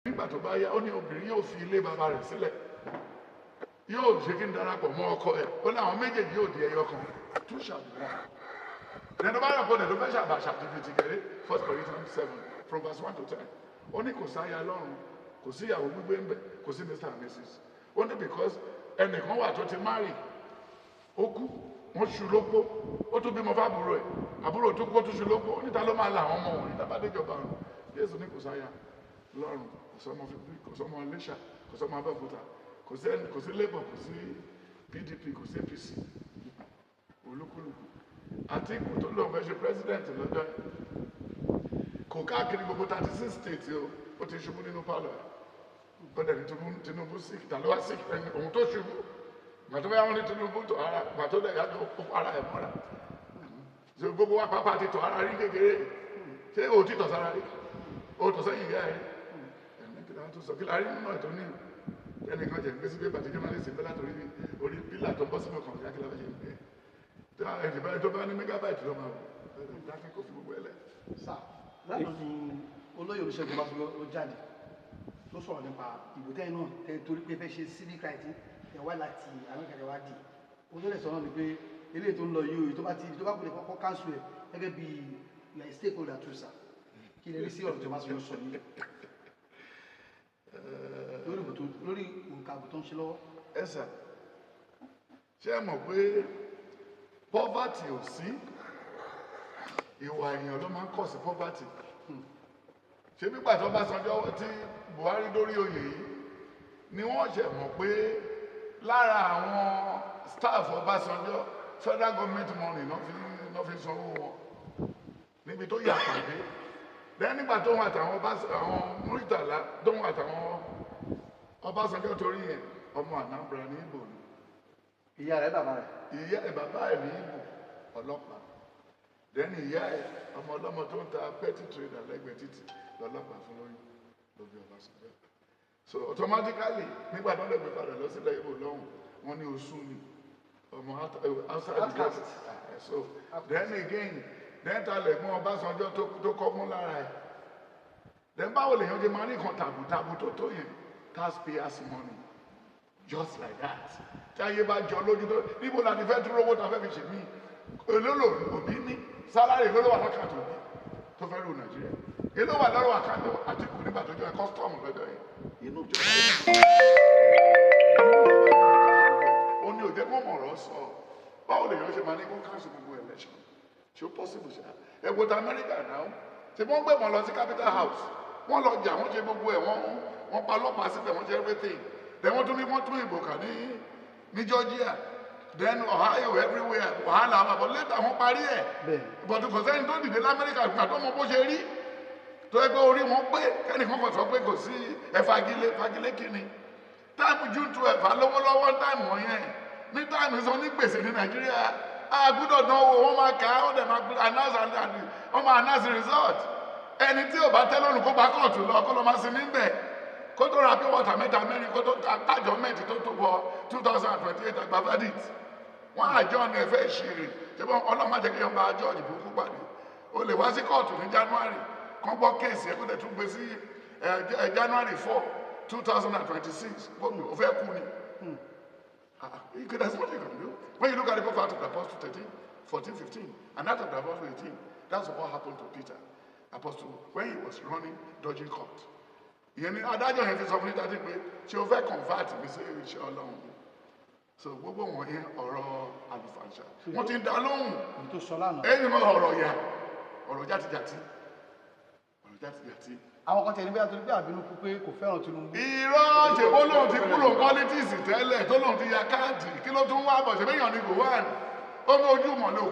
nígbà tó bá yá ó ní obìnrin yóò fi ilé bàbá rẹ̀ sílẹ̀ yóò ṣe kí n darapọ̀ mọ́ ọkọ ẹ̀ ó ní àwọn méjèèjì yóò di ẹyọ kan two shall be one. Ẹni bá yà kó lè ló fẹ́ ṣàbàṣà tìfìtì kẹrẹ 1 Corinthians 7 from verse 1 to 10 ó ní kò sáyà lọ́run kò sí ìyàwó gbígbé ń bẹ̀ kò sí Mr. and Mrs. ó ní because ẹnìkan wà tó ti marry ó kú wọ́n ṣu lópó ó tún bímọ fábúrò ẹ̀ àbúrò tó kú ó tún ṣu lópó ó níta ló máa la àwọn ọmọ wọn níta bá déjọba rùn Jésù ní kò sáyà lọ́run kò sọmọ fífi kò sọmọ Iléṣà kò sọmọ Abẹ́òkúta kò sí Labour kò sí PDP kò sí APC olúkúlùkù Àtíkù tó lóun fẹ́ ṣe president lọ́jọ́ kò káàkiri gbogbo 36 states ó ti ṣubú nínú pálọ̀ ẹ̀ ó dẹ̀ ní Tinubu sick tà ló wá sick ẹni òun tó ṣubú gbàtọ́ bá wọn ní Tinubu tó ara gbàtọ́ dẹ̀ yá tó ara ẹ̀ mọ́ra ṣe gbogbo wa pápá ti tọ̀ ara rí kékeré ṣé o ti tọ̀ sára rí o tọ̀ sẹ́yìn ìyá ẹ̀ ẹ̀mí kí la tó sọ kí la rí nínú ẹ̀tọ́ ní ẹnìkan jẹ̀ ń gbé sí pé bàtí journalist ń bẹ́ látòrí orí pílà tó ń bọ́ sínú ọkàn kí la fẹ́ ṣe ń gbé ẹ̀dìbẹ́ tó bá ní megabyte ló máa wò dákẹ́ kó fi gbogbo ẹlẹ́. sá lánàá ni olóyè Olúṣẹ́gun Ọbásanjọ́ ló jáde ló sọ̀rọ̀ nípa ìbò tẹ́yìn náà tẹ́ torí pé fẹ́ ṣe civic right ẹ̀wá láti àmẹ́kẹ̀kẹ̀ wá dì olóyè sọ náà ni pé eléyìí tó ń lọ yìí tó bá kú lè kọ́kọ́ káńsù ẹ̀ gẹ́gẹ́ bí ilẹ̀ stakeholder tó sà kí lè rí sí ọ̀rọ̀ tó bá sọ yìí lórí nǹkan àbò tó ń ṣe lọ́wọ́. ẹ sà ṣé ẹ mọ̀ pé poverty ò sí ìwà èèyàn ló máa ń kọ̀ sí poverty ṣé nígbà tó Ọbásanjọ́ tí Buhari dórí oyè yìí ni wọ́n ṣe mọ̀ pé lára àwọn staff Ọbásanjọ́ federal government money ló fi sanwó wọn níbi tó yà pàdé lẹ́yìn nígbà tó wọn àtàwọn Murtala tó wọn àtàwọn Ọbásanjọ́ torí yẹn ọmọ Anambra ní Ìgbò ni ìyá rẹ̀ bàbá rẹ̀ ìyá ẹ̀ bàbá ẹ̀ ní Ìgbò ọlọ́pàá dẹ́ni ìyá ẹ̀ ọmọ ọlọ́mọ tó ń ta petty trader lẹ́gbẹ̀ẹ́ títì lọ́lọ́pàá fún lórí Ọbásanjọ́ so automatically nígbà tó ń lẹ́gbẹ̀ẹ́ padà lọ sílẹ̀ Ìgbò lọ́hùn wọn ní oṣù ni ọmọ outside the gate so then again ta lẹ̀gbọ́n Ọbásanjọ́ tó kọ́ mú lára ẹ̀ then báwo lèèyàn ṣe máa ní nǹkan tàbùtàbù tó yẹn taxpayers money just like that tí ayé bá jọ lójú tó níbo la ti fẹ́ dúró owó ta fẹ́ fi ṣe mí olólò òbí ní sálárì ló wà lákàtà òbí tó fẹ́ rú Nàìjíríà èló wà lọ́rọ̀ àkàtà Àtíkù nígbà tó jẹ́ custom lọ́jọ́ yẹn inú ìjọba ó ní òjẹ́ kó mọ̀rọ̀ sọ báwo lèèyàn ṣe máa ní kó cancel gbogbo election ṣé ó possible ṣe ẹgbẹ́ ta Amẹ́ríkà náà ṣe wọ́n gbé wọn lọ sí Capital House wọ́n lọ jà wọ́n ṣe gbogbo ẹ̀ wọ́n pa ọlọ́pàá síbẹ̀ wọ́n ṣe everything then wọ́n tún ìbò kà ní Georgia then Ohio everywhere wàhálà àwọn àbọ̀ later wọ́n parí ẹ̀ but kò sẹ́ni tó dìde l'Amẹ́ríkà gbà tó mọ bó ṣe rí tó ẹgbẹ́ orí wọn pé kẹ́nìkan kan sọ pé kò sí fagilé kíni táìmù June 12 lọ́wọ́lọ́wọ́ táìmù wọ̀nyẹn ní táìmù sọ ní gbèsè ní Nàìjíríà àgùdọ̀ dánwò wọ́n máa kà á ó dẹ̀ máa announce result ẹni tí ò bá tẹ́ lọ́rùn kó bá kóòtù lọ kó lọ máa sinmi bẹ̀ kó tó ra pé wọ́tà mẹ́ta mẹ́rin kó tó tájọ mẹ́tì tó wọ 2028 àgbà verdict wọ́n àjọ ní ẹ̀fẹ́ ìṣirè ṣé wọ́n ọlọ́mọdé kí wọ́n bá àjọ ìbò kú pàdé ó lè wá sí kóòtù ní January kán gbọ́ kéèsì ẹ̀ kó tẹ̀ tún gbé sí January 4 2026 ó fẹ́ kú ni. There's nothing you can do. When you look at the book of Apostle 13, 14, 15, and out of the Apostle 18, that's what happened to Peter. Apostle, when he was running, dodging court. Ìyẹn ni adájọ́ yẹn ti sọ fún ní dájú pé ṣé o fẹ́ convert mi sí iṣẹ́ Ọlọ́run. So gbogbo wọn yẹn ọ̀rọ̀ àlùfànṣà. Wọ́n ti ń dá lóhùn. Ẹ̀yin mọ ọ̀rọ̀ yà ọ̀rọ̀ játijàti. Àwọn kan tẹ̀lé bí àtúntò bí àbínú kú pé kò fẹ́ràn Tinubu. Irọ́ ṣe bó lóun ti kúrò politics tẹ́lẹ̀ tó lóun ti ya káàdì kí ló tún wá bọ̀ ṣe méyàn ní Gowon ó ní ojúmọ̀lẹ́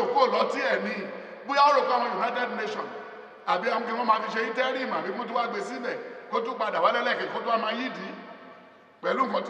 òkú òlọ́tí ẹ̀ ní bóyá ó rò pé àwọn United Nations àbí àwọn kí wọ́n máa fi ṣe interim àbí kó tó wá gbé síbẹ̀ kó tó padà wálé lẹ́kẹ̀ẹ́ kó tó wá máa yídìí pẹ̀lú nǹkan tí